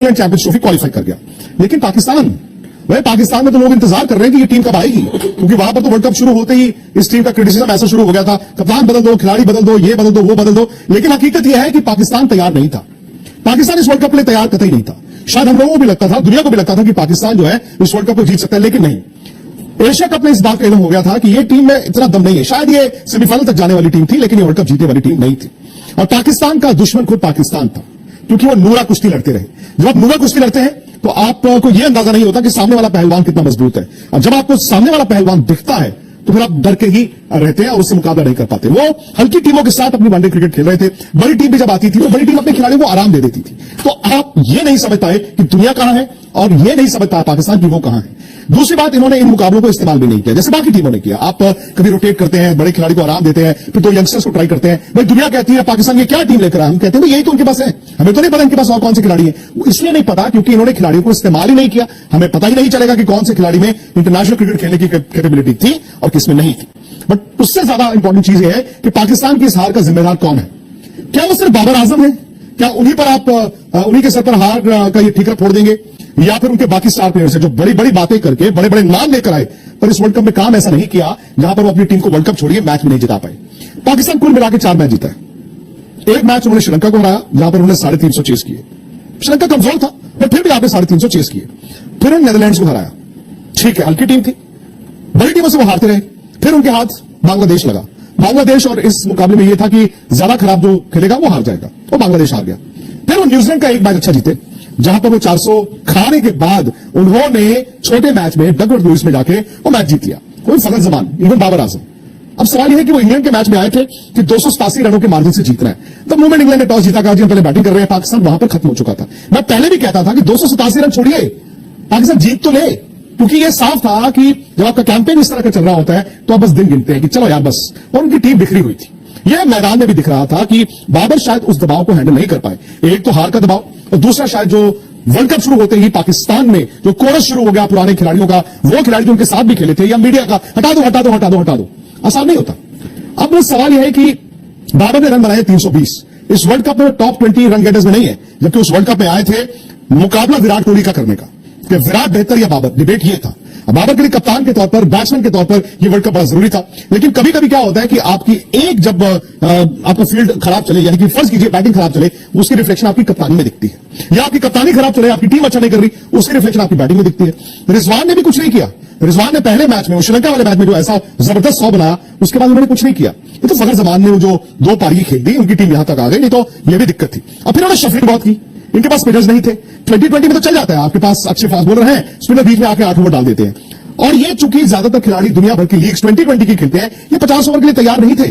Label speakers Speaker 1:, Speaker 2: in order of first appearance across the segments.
Speaker 1: Champions trophy qualify कर गया। लेकिन पाकिस्तान में तो लोग इंतजार कर रहे हैं कि ये टीम कब आएगी, क्योंकि वहां पर तो वर्ल्ड कप शुरू होते ही इस टीम का क्रिटिसिज्म ऐसा शुरू हो गया था, कप्तान बदल दो, खिलाड़ी बदल दो, ये बदल दो, वो बदल दो। लेकिन हकीकत यह है कि पाकिस्तान तैयार नहीं था। पाकिस्तान इस वर्ल्ड कप के लिए तैयार कतई नहीं था। शायद हम लोगों को भी लगता था, दुनिया को भी लगता था कि पाकिस्तान जो है इस वर्ल्ड कप को जीत सकता है, लेकिन नहीं। एशिया कप में इस बात का इल्म हो गया था कि ये टीम में इतना दम नहीं है। शायद ये सेमीफाइनल तक जाने वाली टीम थी, लेकिन ये वर्ल्ड कप जीतने वाली टीम नहीं थी। और पाकिस्तान का दुश्मन खुद पाकिस्तान था, क्योंकि वो नूरा कुश्ती लड़ते रहे। जब आप नूरा कुश्ती लड़ते हैं तो आपको यह अंदाजा नहीं होता कि सामने वाला पहलवान कितना मजबूत है। और जब आपको सामने वाला पहलवान दिखता है तो फिर आप डर के ही रहते हैं और उससे मुकाबला नहीं कर पाते। वो हल्की टीमों के साथ अपनी वनडे क्रिकेट खेल रहे थे। बड़ी टीम भी जब आती थी तो बड़ी टीम अपने खिलाड़ियों को आराम दे देती थी। तो आप ये नहीं समझ पाए कि दुनिया कहां है और ये नहीं समझ पाया पाकिस्तान की वो कहां है। दूसरी बात, इन्होंने इन मुकाबलों को इस्तेमाल भी नहीं किया जैसे बाकी टीमों ने किया। आप कभी रोटेट करते हैं, बड़े खिलाड़ी को आराम देते हैं, फिर दो यंगस्टर्स को ट्राई करते हैं। भाई दुनिया कहती है पाकिस्तान ये क्या टीम लेकर आए, हम कहते हैं यही तो उनके पास है, हमें तो नहीं पता इनके पास और कौन से खिलाड़ी हैं। वो इसलिए नहीं पता क्योंकि इन्होंने खिलाड़ियों को इस्तेमाल ही नहीं किया। हमें पता ही नहीं चलेगा कि कौन से खिलाड़ी में इंटरनेशनल क्रिकेट खेलने की कैपेबिलिटी थी और किसमें नहीं थी। बट उससे ज्यादा इंपॉर्टेंट चीज यह है कि पाकिस्तान की इस हार का जिम्मेदार कौन है। क्या वो सिर्फ बाबर आजम है? क्या उन्हीं पर आप उन्हीं के सर पर हार का ये ठीकरा फोड़ देंगे, या फिर उनके बाकी स्टार प्लेयर्स हैं जो बड़ी बड़ी बातें करके बड़े बड़े नाम लेकर आए पर इस वर्ल्ड कप में काम ऐसा नहीं किया जहां पर वो अपनी टीम को वर्ल्ड कप छोड़िए मैच में नहीं जिता पाए। पाकिस्तान कुल मिलाकर 4 मैच जीता है। एक मैच उन्होंने श्रीलंका को हराया जहां पर उन्होंने 350 चेस किए। श्रीलंका कमजोर था पर फिर भी आपने 350 चेस किए। फिर उन्होंने नीदरलैंड्स को हराया, ठीक है हल्की टीम थी, बड़ी टीमों से वो हारते रहे। फिर उनके हाथ बांग्लादेश लगा। बांग्लादेश और इस मुकाबले में यह था कि ज्यादा खराब जो खेलेगा वो हार जाएगा, वो बांग्लादेश हार गया। फिर वो न्यूजीलैंड का एक मैच अच्छा जीते जहां पर वो 400 खाने के बाद उन्होंने छोटे मैच में डगवर्थ लुईस में जाके वो मैच जीत लिया। कोई फखर जमान, इवन बाबर आजम। अब सवाल यह है कि वो इंग्लैंड के मैच में आए थे कि 287 रनों के मार्जिन से जीत रहे हैं। तब मूवमेंट इंग्लैंड ने टॉस जीता, कहा जी हम पहले बैटिंग कर रहे हैं। पाकिस्तान वहां पर खत्म हो चुका था। मैं पहले भी कहता था कि 287 रन छोड़िए, पाकिस्तान जीत तो ले, क्योंकि यह साफ था कि जब आपका कैंपेन इस तरह का चल रहा होता है तो आप बस दिन गिनते हैं कि चलो यार बस। और उनकी टीम बिखरी हुई थी। यह मैदान में भी दिख रहा था कि बाबर शायद उस दबाव को हैंडल नहीं कर पाए। एक तो हार का दबाव और दूसरा शायद जो वर्ल्ड कप शुरू होते ही पाकिस्तान में जो कोरस शुरू हो गया पुराने खिलाड़ियों का, वो खिलाड़ी जो उनके साथ भी खेले थे, या मीडिया का हटा दो हटा दो हटा दो हटा दो, आसान नहीं होता। अब सवाल यह है कि बाबर ने रन बनाए 320। इस वर्ल्ड कप में टॉप 20 रन गेटर्स में नहीं है, जबकि उस वर्ल्ड कप में आए थे मुकाबला विराट कोहली का करने का कि विराट बेहतर या बाबर। डिबेट ये था। बाबर के लिए कप्तान के तौर पर, बैट्समैन के तौर पर यह वर्ल्ड कप बड़ा जरूरी था। लेकिन कभी कभी क्या होता है कि आपकी एक जब आपका फील्ड खराब चले, यानी कि फर्ज कीजिए बैटिंग खराब चले, उसकी रिफ्लेक्शन आपकी कप्तानी में दिखती है। या आपकी कप्तानी खराब चले, आपकी टीम अच्छा नहीं कर रही, उसकी रिफ्लेक्शन आपकी बैटिंग में दिखती है। रिजवान ने भी कुछ नहीं किया। रिजवान ने पहले मैच में, श्रीलंका वाले मैच में जो ऐसा जबरदस्त 100 बनाया, उसके बाद उन्होंने कुछ नहीं किया। ये तो फखर जमान ने जो 2 पारी खेल दी, उनकी टीम यहां तक आ गई, नहीं तो यह भी दिक्कत थी। और फिर उन्होंने शफलिंग बहुत की। इनके पास स्पिनर्स नहीं थे। 2020 में तो चल जाता है, आपके पास अच्छे फास्ट बॉलर हैं, स्पिनर बीच में आके 8 ओवर डाल देते हैं। और ये चूंकि ज्यादातर खिलाड़ी दुनिया भर की लीग्स 2020 की खेलते हैं, ये 50 ओवर के लिए तैयार नहीं थे।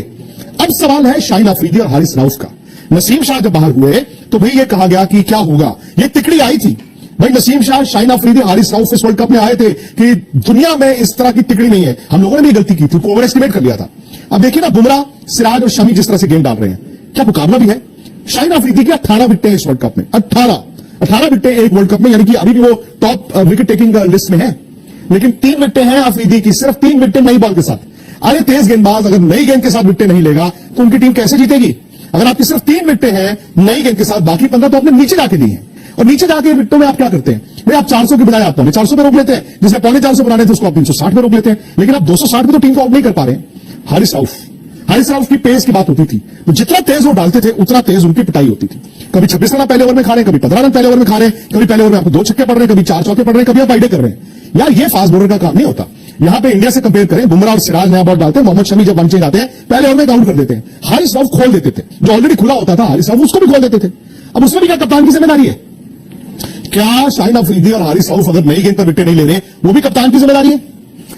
Speaker 1: अब सवाल है शाहीन अफरीदी और हारिस रऊफ का। नसीम शाह जब बाहर हुए तो भाई ये कहा गया कि क्या होगा, ये तिकड़ी आई थी। भाई नसीम शाह, शाहीन अफरीदी, हारिस रऊफ इस वर्ल्ड कप में आए थे कि दुनिया में इस तरह की तिकड़ी नहीं है। हम लोगों ने भी गलती की थी, ओवर एस्टिमेट कर लिया था। अब देखिए ना, बुमराह, सिराज और शमी जिस तरह से गेंद डाल रहे हैं, क्या मुकाबला भी है। शाहीन अफरीदी की 18 विकेटें इस वर्ल्ड कप में, 18 विकेटें एक वर्ल्ड कप में, यानी कि अभी भी वो टॉप विकेट टेकिंग लिस्ट में है। लेकिन 3 विकेटें हैं अफरीदी की, सिर्फ 3 विकेटें नई बॉल के साथ। अरे तेज गेंदबाज अगर नई गेंद के साथ विकेटें नहीं लेगा तो उनकी टीम कैसे जीतेगी। अगर आपकी सिर्फ 3 विकेटें हैं नई गेंद के साथ, बाकी 15 तो आपने नीचे जाके दी हैं। और नीचे जाके विकेटों में आप क्या करते हैं, भाई आप 400 के बजाय आप 450 पे रोक लेते हैं। जिसने 450 बनाने थे उसको आप 360 पे रोक लेते हैं। लेकिन आप 260 पे तो टीम को आउट नहीं कर पा रहे हैं। हारिस रऊफ की पेस की बात होती थी, तो जितना तेज वो डालते थे उतना तेज उनकी पिटाई होती थी। कभी 26 रन पहले ओवर में खा रहे हैं, कभी 15 रन पहले ओवर में खा रहे हैं, कभी पहले ओवर में आपको 2 छक्के पड़ रहे हैं, कभी 4 चौके पड़ रहे हैं, कभी आप वाइडे कर रहे हैं। यार ये फास्ट बॉलर का काम नहीं होता। यहां पे इंडिया से कंपेयर करें, बुमराह और सिराज नया बॉल डालते हैं, मोहम्मद शमी जब वन चेंज आते हैं पहले ओवर में काउंट कर देते हैं। हारिस रऊफ खोल देते थे, जो ऑलरेडी खुला होता था हारिस रऊफ उसको भी खोल देते थे। अब उसमें भी क्या कप्तान की जिम्मेदारी है? क्या शाहीन अफरीदी और हारिस रऊफ अगर नई गेंद पर विकेट नहीं ले रहे, वो भी कप्तान की जिम्मेदारी है?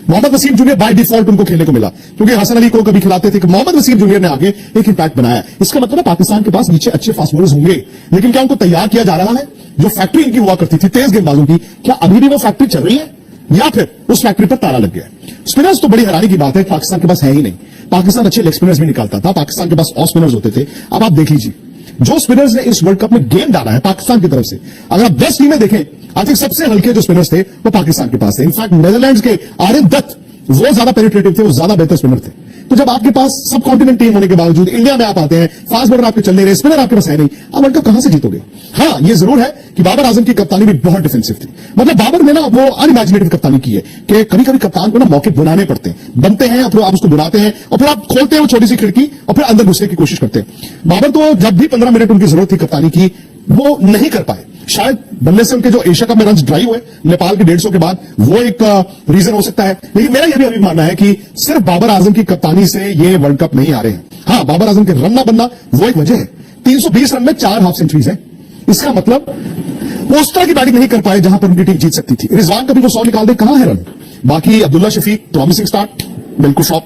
Speaker 1: Mohammad Waseem junior by default उनको खेलने को मिला, क्योंकि हसन अली को कभी खिलाते थे कि मोहम्मद वसीम जूनियर ने आगे एक इंपैक्ट बनाया। इसका मतलब है पाकिस्तान के पास नीचे अच्छे फास्ट बॉलर्स होंगे, लेकिन क्या उनको तैयार किया जा रहा है? जो फैक्ट्री इनकी हुआ करती थी तेज गेंदबाजों की, क्या अभी भी वो फैक्ट्री चल रही है या फिर उस फैक्ट्री पर ताला लग गया? स्पिनर्स तो बड़ी हैरानी की बात है, पाकिस्तान के पास है ही नहीं। पाकिस्तान अच्छे लेग स्पिनर्स भी निकालता था, पाकिस्तान के पास ऑफ स्पिनर्स होते थे। अब आप देख लीजिए जो स्पिनर्स ने इस वर्ल्ड कप में गेम डाला है पाकिस्तान की तरफ से, अगर आप 10 टीमें देखें, आज तक सबसे हल्के जो स्पिनर्स थे वो पाकिस्तान के पास थे। इनफैक्ट नीदरलैंड्स के आरिफ दत्त वो ज्यादा पेनिट्रेटिव थे, वो ज्यादा बेहतर स्पिनर थे। तो जब आपके पास सब कॉन्टिनेंट टीम होने के बावजूद इंडिया में आप आते हैं, फास्ट बॉलर आपके चल नहीं रहे, स्पिनर आपके पास है नहीं, आप वर्ल्ड कप कहां से जीतोगे? हाँ, ये जरूर है कि बाबर आजम की कप्तानी भी बहुत डिफेंसिव थी। मतलब बाबर ने ना वो अनइमेजिनेटिव कप्तानी की है कि कभी कभी कप्तान को ना मौके बनाने पड़ते हैं, बनते हैं, और फिर आप उसको बुलाते हैं, और फिर आप खोलते हैं वो छोटी सी खिड़की, और फिर अंदर घुसने की कोशिश करते हैं। बाबर तो जब भी 15 मिनट उनकी जरूरत थी कप्तानी की, वो नहीं कर पाए। शायद बनने से उनके जो एशिया कप में रन ड्राइव हुए नेपाल के 150 के बाद, वो एक रीजन हो सकता है। लेकिन मेरा यह भी अभी मानना है कि सिर्फ बाबर आजम की कप्तानी से ये वर्ल्ड कप नहीं आ रहे हैं। हाँ, बाबर आजम के रन ना बनना वो एक वजह है। 320 रन में 4 हाफ सेंचुरीज है। इसका मतलब वो उस तरह की बैटिंग नहीं कर पाए जहां पर उनकी टीम जीत सकती थी। रिजवान कभी वो 100 निकाल दे, कहां है रन? बाकी अब्दुल्ला शफीक प्रॉमिसिंग स्टार्ट, बिल्कुल शॉप।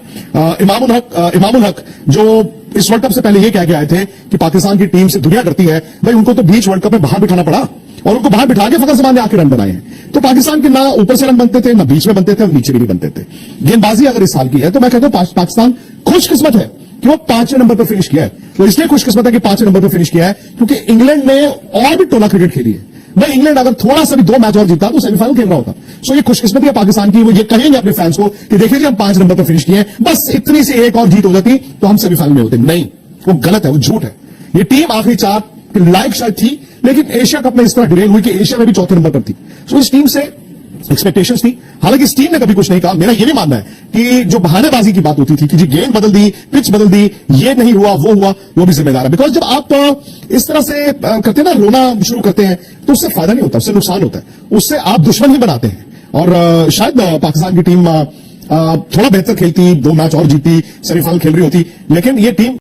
Speaker 1: इमामुल हक जो इस वर्ल्ड कप से पहले ये कह के आए थे कि पाकिस्तान की टीम से दुनिया डरती है, भाई उनको तो बीच वर्ल्ड कप में बाहर बिठाना पड़ा, और उनको बाहर बिठा के फखर जमान ने आके रन बनाए हैं। तो पाकिस्तान के ना ऊपर से रन बनते थे, ना बीच में बनते थे, और नीचे भी नहीं बनते थे। गेंदबाजी अगर इस साल की है तो मैं कहता हूं पाकिस्तान खुशकिस्मत है कि वो 5वें नंबर पर फिनिश किया है। तो इसलिए खुशकिस्मत है कि 5वें नंबर पर फिनिश किया है क्योंकि इंग्लैंड ने और भी टोला क्रिकेट खेली है। भाई इंग्लैंड अगर थोड़ा सा भी 2 मैच और जीता तो सेमीफाइनल खेल रहा होता। सो ये खुशकिस्मती है पाकिस्तान की। वो ये कहेंगे अपने फैंस को कि देखिए जी हम 5 नंबर पर फिनिश किए हैं, बस इतनी सी एक और जीत हो जाती तो हम सेमीफाइनल में होते। नहीं, वो गलत है, वो झूठ है। ये टीम आखिरी 4 के लायक शायद थी, लेकिन एशिया कप में इस तरह डिरेल हुई कि एशिया में भी 4थे नंबर पर थी। सो इस टीम से एक्सपेक्टेशंस थी। हालांकि इस टीम ने कभी कुछ नहीं कहा। मेरा ये भी मानना है कि जो बहानेबाजी की बात होती थी कि जी गेंद बदल दी, पिच बदल दी, ये नहीं हुआ, वो भी जिम्मेदार है। बिकॉज जब आप इस तरह से करते हैं ना, रोना शुरू करते हैं, तो उससे फायदा नहीं होता, उससे नुकसान होता है, उससे आप दुश्मन ही बनाते हैं। और शायद पाकिस्तान की टीम थोड़ा बेहतर खेलती, 2 मैच और जीती, सेमीफाइनल खेल रही होती, लेकिन ये टीम